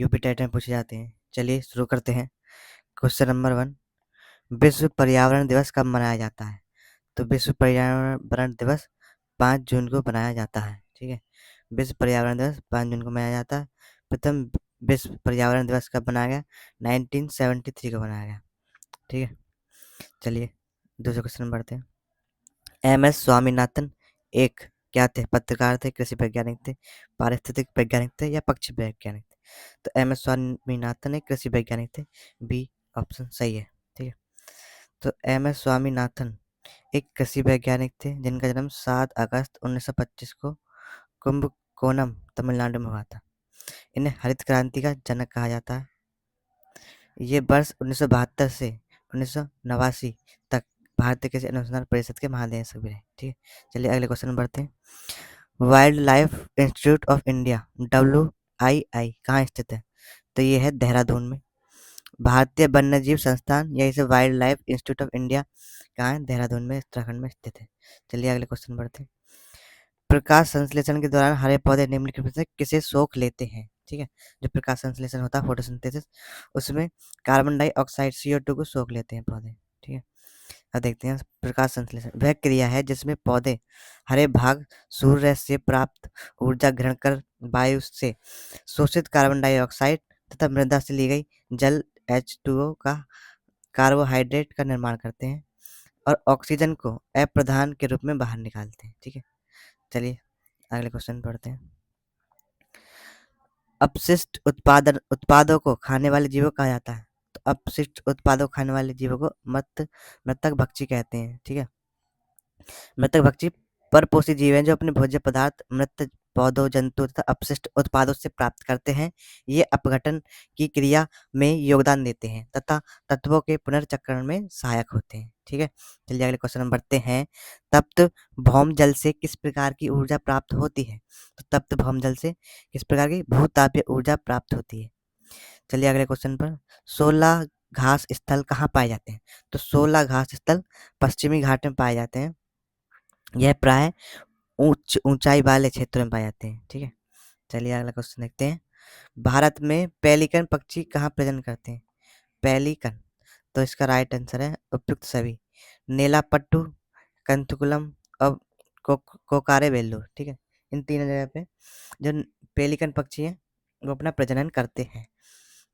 UP title में पूछे जाते हैं। चलिए शुरू करते हैं। क्वेश्चन नंबर 1, विश्व पर्यावरण दिवस कब मनाया जाता है? तो विश्व पर्यावरण दिवस 5 जून को मनाया जाता है। ठीक है, विश्व पर्यावरण दिवस 5 जून को मनाया जाता है। प्रथम विश्व पर्यावरण दिवस कब बनाया गया? 1973 को बनाया गया। ठीक है, चलिए दूसरे क्वेश्चन में बढ़ते हैं। एम.एस. स्वामीनाथन एक क्या थे? पत्रकार थे, कृषि वैज्ञानिक थे, पारिस्थितिक वैज्ञानिक थे या पक्षी वैज्ञानिक थे? तो एम.एस. स्वामीनाथन एक कृषि वैज्ञानिक थे। बी ऑप्शन सही है। ठीक है, तो एम.एस. स्वामीनाथन एक कृषि वैज्ञानिक थे जिनका जन्म 7 अगस्त 1925 को कुंभकोणम तमिलनाडु में हुआ था। इन्हें हरित क्रांति का जनक कहा जाता है। ये वर्ष 1972 से 1989 तक भारतीय कृषि अनुसंधान परिषद के महानिदेशक भी रहे। ठीक है, चलिए अगले क्वेश्चन में बढ़ते हैं। Wild life institute of India WII कहाँ स्थित है? तो ये है देहरादून में। भारतीय वन्यजीव संस्थान या इसे wild life institute of India कहाँ है? देहरादून में, उत्तराखंड में स्थित है। चलिए अगले क्वेश्चन बढ़ते हैं। प्रकाश संश्लेषण के दौरान हरे पौधे निम्नलिखित में से किसे सोख लेते हैं? ठीक है, जो प्रकाश संश्लेषण होता है फोटोसिंथेसिस, उसमें कार्बन डाइऑक्साइड CO2 को सोख लेते हैं पौधे। ठीक है, अब देखते हैं प्रकाश संश्लेषण वह क्रिया है जिसमें पौधे हरे भाग सूर्य से प्राप्त ऊर्जा ग्रहण कर वायु से शोषित कार्बन डाइऑक्साइड तथा मृदा से ली गई जल H2O का कार्बोहाइड्रेट का निर्माण करते हैं और ऑक्सीजन को अप्रधान के रूप में बाहर निकालते हैं। ठीक है, चलिए अगले क्वेश्चन पढ़ते हैं। अपशिष्ट उत्पादों को खाने वाले जीवों कहा जाता है। तो अपशिष्ट उत्पादों को खाने वाले जीवों को मृतक भक्षी कहते हैं। ठीक है, मृतक भक्षी परपोषी जीव हैं जो अपने भोज्य पदार्थ मृत पौधों, जंतु तथा अपशिष्ट उत्पादों से प्राप्त करते हैं। ये अपघटन की क्रिया में योगदान देते हैं तथा तत्वों के पुनर्चक्रण में सहायक होते हैं। ठीक है, चलिए अगले क्वेश्चन में बढ़ते हैं। तप्त भौम जल से किस प्रकार की ऊर्जा प्राप्त होती है? तो तप्त भौम जल से किस प्रकार की भूतापीय ऊर्जा प्राप्त होती है? चलिए अगले क्वेश्चन पर। 16 घास स्थल कहाँ पाए जाते हैं? तो 16 घास स्थल पश्चिमी घाट में पाए जाते हैं। यह प्राय ऊंचाई वाले क्षेत्रों में पाए जाते हैं। ठीक है, चलिए अगला क्वेश्चन देखते हैं। भारत में पेलिकन पक्षी कहाँ प्रजनन करते हैं? पेलिकन, तो इसका राइट आंसर है उपयुक्त सभी, नेलापट्टू, कंथकुलम और कोकारे बेल्लूर। ठीक है, इन तीनों जगह पे जो पेलिकन पक्षी हैं वो अपना प्रजनन करते हैं।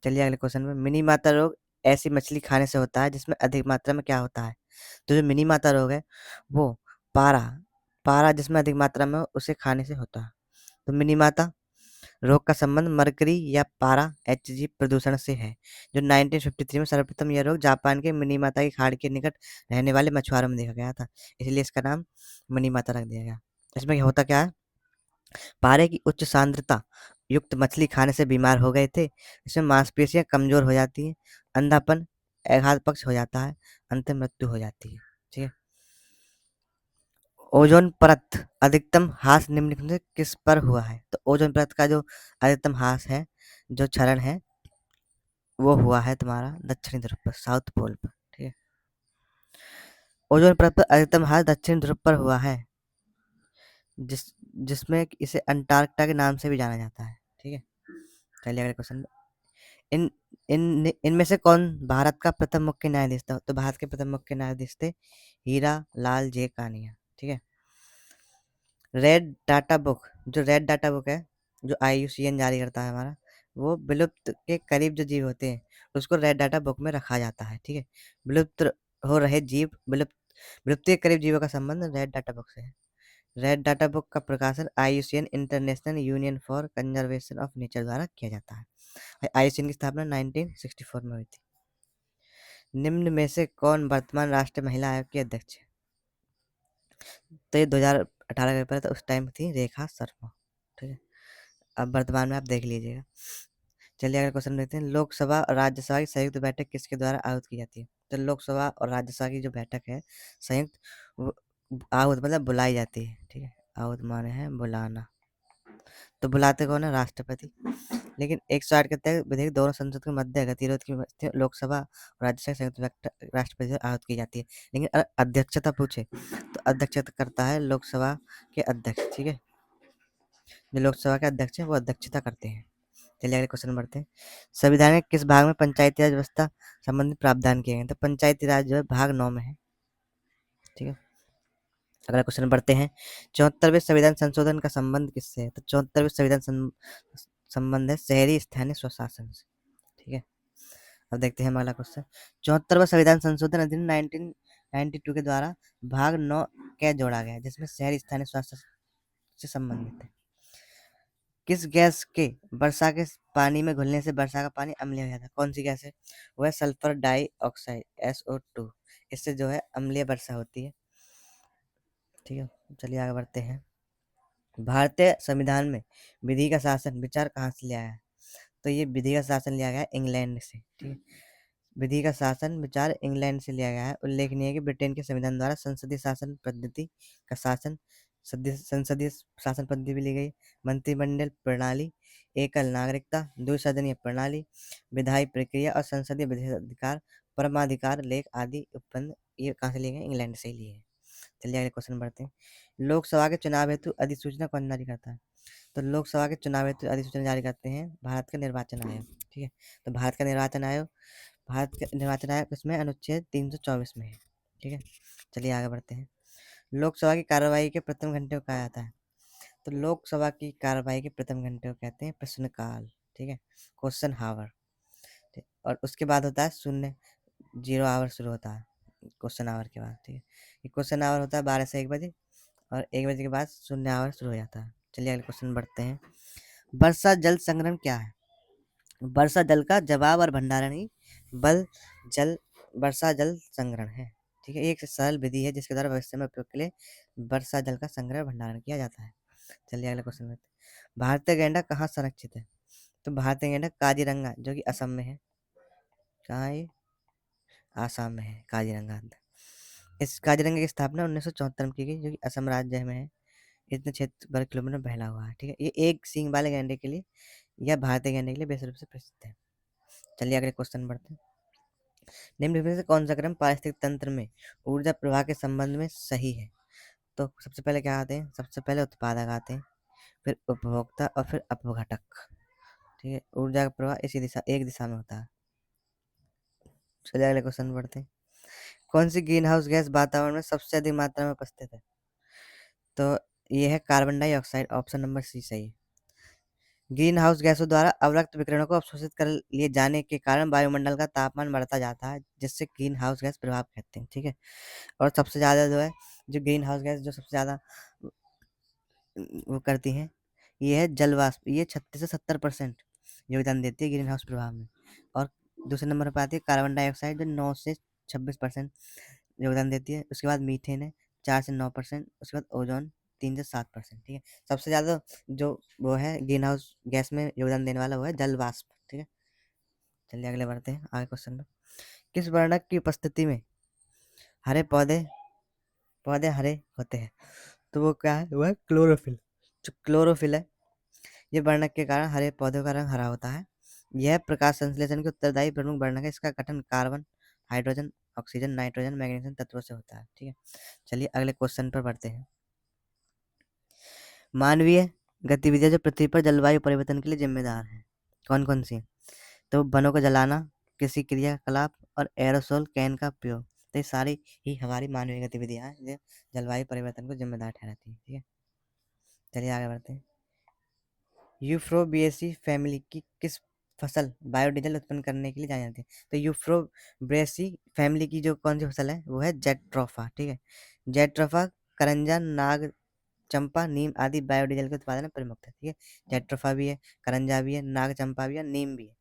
चलिए अगले क्वेश्चन में। मिनी माता रोग ऐसी मछली खाने से होता है जिसमें अधिक मात्रा में क्या होता है? तो जो मिनी माता रोग है वो पारा पारा जिसमें अधिक मात्रा में उसे खाने से होता है। तो मिनी माता रोग का संबंध मरकरी या पारा HG प्रदूषण से है। जो 1953 में सर्वप्रथम यह रोग जापान के मिनी माता की खाड़ी के निकट रहने वाले मछुआरों में देखा गया था, इसलिए इसका नाम मिनी माता रख दिया गया। इसमें होता क्या है? पारे की उच्च सांद्रता युक्त मछली खाने से बीमार हो गए थे। इसमें मांसपेशियां कमजोर हो जाती हैं, अंधापन, आघात पक्ष हो जाता है, अंत में मृत्यु हो जाती है। ठीक है, ओजोन परत अधिकतम ह्रास निम्नलिखित में से किस पर हुआ है? तो ओजोन परत का जो अधिकतम ह्रास है, जो क्षरण है, वो हुआ है तुम्हारा दक्षिणी ध्रुव पर, साउथ पोल पर। ठीक है, ओजोन परत पर अधिकतम ह्रास दक्षिण ध्रुव पर हुआ है, जिसमें इसे अंटार्कटिका के नाम से भी जाना जाता है। ठीक है, चलिए अगले क्वेश्चन। इन इन इनमें से कौन भारत का प्रथम मुख्य न्यायाधीश था? तो भारत के प्रथम मुख्य न्यायाधीश थे हीरा लाल जे कानिया। ठीक है, रेड डाटा बुक, जो रेड डाटा बुक है जो IUCN जारी करता है हमारा, वो विलुप्त के करीब जो जीव होते हैं उसको रेड डाटा बुक में रखा जाता है। ठीक है, विलुप्त हो रहे जीव, विलुप्ति के करीब जीवों का संबंध रेड डाटा बुक से है। रेड डाटा बुक का प्रकाशन IUCN international union for conservation of nature द्वारा किया जाता है। IUCN की स्थापना 1964 में हुई थी। निम्न में से कौन वर्तमान राष्ट्रीय महिला आयोग की अध्यक्ष है? तो ये 2018 का पेपर था, उस टाइम थी रेखा शर्मा। ठीक है, अब वर्तमान में आप देख लीजिएगा। चलिए अगला क्वेश्चन देखते हैं। लोकसभा और राज्यसभा की संयुक्त बैठक किसके द्वारा आयोजित की जाती है? तो लोकसभा और राज्यसभा की जो बैठक है संयुक्त, आहुत मतलब बुलाई जाती है। ठीक है, आहुत माने है बुलाना, तो बुलाते कौन है? राष्ट्रपति। लेकिन 108 के तहत विधेयक दोनों संसद के मध्य गतिरोध की लोकसभा और राज्यसभा संयुक्त राष्ट्रपति द्वारा आयोजित की जाती है। लेकिन अध्यक्षता पूछे तो अध्यक्षता करता है लोकसभा के अध्यक्ष। ठीक है, जो लोकसभा के अध्यक्ष हैं वो अध्यक्षता करते हैं। चलिए अगले क्वेश्चन बढ़ते हैं। संविधान के किस भाग में पंचायती राज व्यवस्था संबंधित प्रावधान किए गए हैं? तो पंचायती राज जो है भाग 9 में है। ठीक है, अगला क्वेश्चन बढ़ते हैं। 74वें संविधान संशोधन का संबंध किससे है? तो 74वें संविधान संबंध है शहरी स्थानीय स्वशासन से। ठीक है, अब देखते हैं अगला क्वेश्चन। 74वां संविधान संशोधन अधिनियम 1992 के द्वारा भाग 9 क्या जोड़ा गया है जिसमें शहरी स्थानीय स्वास्थ्य से संबंधित है? किस गैस के वर्षा के पानी में घुलने से वर्षा का पानी अम्लीय हो जाता है? कौन सी गैस है? वह सल्फर डाइऑक्साइड SO2। इससे जो है अम्लीय वर्षा होती है। ठीक है, चलिए आगे बढ़ते हैं। भारतीय संविधान में विधि का शासन विचार कहाँ से लिया है? तो ये विधि का शासन लिया गया है इंग्लैंड से। ठीक है, विधि का शासन विचार इंग्लैंड से लिया गया है। उल्लेखनीय है कि ब्रिटेन के संविधान द्वारा संसदीय शासन पद्धति का शासन संसदीय शासन पद्धति भी ली गई। मंत्रिमंडल प्रणाली, एकल नागरिकता, द्विसदनीय प्रणाली, विधायी प्रक्रिया और संसदीय विशेषाधिकार, परमाधिकार लेख आदि उपबंध ये कहाँ से लिए गए? इंग्लैंड से ही लिए हैं। चलिए अगले क्वेश्चन बढ़ते हैं। लोकसभा के चुनाव हेतु अधिसूचना कौन जारी करता है? तो लोकसभा के चुनाव हेतु अधिसूचना जारी करते हैं भारत का निर्वाचन आयोग। ठीक है, तो भारत का निर्वाचन आयोग इसमें अनुच्छेद 324 में है। ठीक है, चलिए आगे बढ़ते हैं। लोकसभा की कार्यवाही के प्रथम घंटे को कहा जाता है? तो लोकसभा की कार्यवाही के प्रथम घंटे को कहते हैं प्रश्नकाल। ठीक है, क्वेश्चन हावर। और उसके बाद होता है शून्य, 0 आवर शुरू होता है क्वेश्चन आवर के बाद। ठीक है, ये क्वेश्चन आवर होता है 12 से 1 बजे और 1 बजे के बाद शून्य आवर शुरू हो जाता है। चलिए अगले क्वेश्चन बढ़ते हैं। वर्षा जल संग्रहण क्या है? वर्षा जल का जवाब और भंडारण ही बल जल वर्षा जल संग्रहण है। ठीक है, एक सरल विधि है जिसके द्वारा भविष्य में उपयोग के लिए वर्षा जल का संग्रह भंडारण किया जाता है। चलिए अगले क्वेश्चन में। भारतीय गैंडा कहाँ संरक्षित है? तो भारतीय गैंडा काजीरंगा जो कि असम में है। कहाँ है ये? आसाम में है काजीरंगा। इस काजीरंगा की स्थापना 1974 में की गई जो कि असम राज्य में है। इतने क्षेत्र वर्ग किलोमीटर में फैला हुआ है। ठीक है, ये एक सींग वाले गैंडे के लिए या भारतीय गैंडे के लिए बेहद रूप से प्रसिद्ध है। चलिए अगले क्वेश्चन बढ़ते हैं। निम्न में से कौन सा क्रम पारिस्थितिक तंत्र में ऊर्जा प्रवाह के संबंध में सही है? तो सबसे पहले क्या आते हैं? सबसे पहले उत्पादक आते हैं, फिर उपभोक्ता और फिर अपघटक। ठीक है, ऊर्जा का प्रवाह इसी दिशा एक दिशा में होता है। चलिए अगले क्वेश्चन बढ़ते हैं। कौन सी ग्रीन हाउस गैस वातावरण में सबसे अधिक मात्रा में उपस्थित है? तो ये है carbon dioxide. Option number C सही है। ग्रीन हाउस गैसों द्वारा अवरक्त विकिरणों को अवशोषित कर लिए जाने के कारण वायुमंडल का तापमान बढ़ता जाता है जिससे ग्रीन हाउस गैस प्रभाव कहते हैं। ठीक है, और सबसे ज़्यादा जो है जो ग्रीन हाउस गैस जो सबसे ज़्यादा वो करती हैं ये है जल वाष्प। ये 36 से 70% योगदान देती है ग्रीन हाउस प्रभाव में। और दूसरे नंबर पर आती है कार्बन डाइऑक्साइड जो 9 से 26% योगदान देती है। उसके बाद मीथेन है 4 से 9%। उसके बाद ओजोन 3 से 7%। ठीक है, सबसे ज़्यादा जो वो है ग्रीन हाउस गैस में योगदान देने वाला वो है जल वाष्प। ठीक है, चलिए अगले बढ़ते हैं आगे क्वेश्चन में। किस वर्णक की उपस्थिति में हरे पौधे पौधे हरे होते हैं? तो वो क्या है? वो है क्लोरोफिल। जो क्लोरोफिल है ये वर्णक के कारण हरे पौधों का रंग हरा होता है। यह प्रकाश संश्लेषण के उत्तरदायी प्रमुख वर्णक है। इसका गठन carbon, hydrogen, oxygen, nitrogen, magnesium तत्वों से होता है। ठीक है, चलिए अगले क्वेश्चन पर बढ़ते हैं। मानवीय गतिविधियां जो पृथ्वी पर जलवायु परिवर्तन के लिए जिम्मेदार हैं कौन कौन सी? तो वनों को जलाना, कृषि क्रियाकलाप और एरोसोल कैन का उपयोग। तो ये सारी ही हमारी मानवीय गतिविधियां हैं जो जलवायु परिवर्तन को जिम्मेदार ठहराती हैं। ठीक है, चलिए आगे बढ़ते हैं। यूफ्रोबिएसी फैमिली की किस फसल बायोडीजल उत्पन्न करने के लिए जानी जाती है? तो यूफ्रोब्रेसी फैमिली की जो कौन सी फसल है वो है जेट्रोफा। ठीक है, जेट्रोफा करंजा, नाग चंपा, नीम आदि बायोडीजल के उत्पादन में प्रमुख है। ठीक है, जेट्रोफा भी है, करंजा भी है, नाग चंपा भी है, नीम भी है।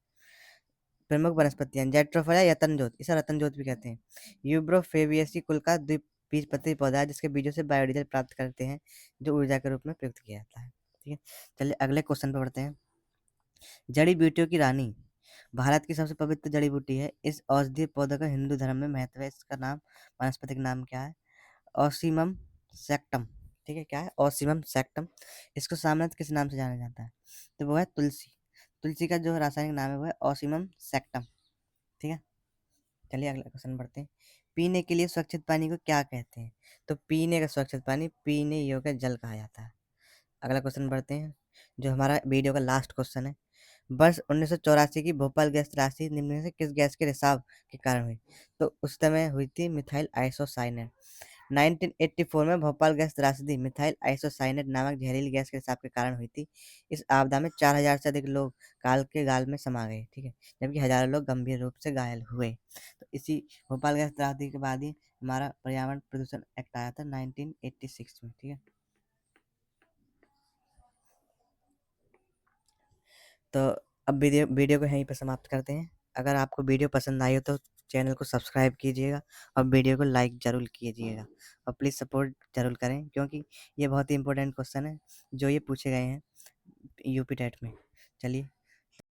प्रमुख वनस्पतियां जेट्रोफा या रतनजोत, इसे रतनजोत भी कहते हैं। यूब्रोफेबिएसी कुल का द्विबीजपत्री पौधा है जिसके बीजों से बायोडीजल प्राप्त करते हैं जो ऊर्जा के रूप में प्रयुक्त किया जाता है। ठीक है, चलिए अगले क्वेश्चन पर बढ़ते हैं। जड़ी बूटियों की रानी भारत की सबसे पवित्र जड़ी बूटी है। इस औषधीय पौधे का हिंदू धर्म में महत्व है। इसका नाम वनस्पतिक नाम क्या है? ऑसीमम सैक्टम। ठीक है, क्या है? ऑसीमम सैक्टम। इसको सामान्यतः किस नाम से जाना जाता है? तो वो है तुलसी। तुलसी का जो रासायनिक नाम है वो है ऑसीमम सैक्टम। ठीक है, चलिए अगला क्वेश्चन बढ़ते हैं। पीने के लिए सुरक्षित पानी को क्या कहते हैं? तो पीने का सुरक्षित पानी पीने योग्य जल कहा जाता है। अगला क्वेश्चन बढ़ते हैं जो हमारा वीडियो का लास्ट क्वेश्चन है। वर्ष 1984 की भोपाल गैस त्रासदी निम्न में से किस गैस के रिसाव के कारण हुई? तो उस समय हुई थी मिथाइल आइसोसाइनेट। 1984 में भोपाल गैस त्रासदी मिथाइल आइसोसाइनेट नामक जहरीली गैस के रिसाव के कारण हुई थी। इस आपदा में 4000 से अधिक लोग काल के गाल में समा गए, ठीक है, जबकि हजारों लोग गंभीर रूप से घायल हुए। तो इसी भोपाल गैस त्रासदी के बाद ही हमारा पर्यावरण प्रदूषण एक्ट आया था 1986 में, ठीक है। तो अब वीडियो वीडियो को यहीं पर समाप्त करते हैं। अगर आपको वीडियो पसंद आई हो तो चैनल को सब्सक्राइब कीजिएगा और वीडियो को लाइक ज़रूर कीजिएगा और प्लीज़ सपोर्ट ज़रूर करें, क्योंकि ये बहुत ही इंपॉर्टेंट क्वेश्चन है जो ये पूछे गए हैं यूपी टेट में। चलिए।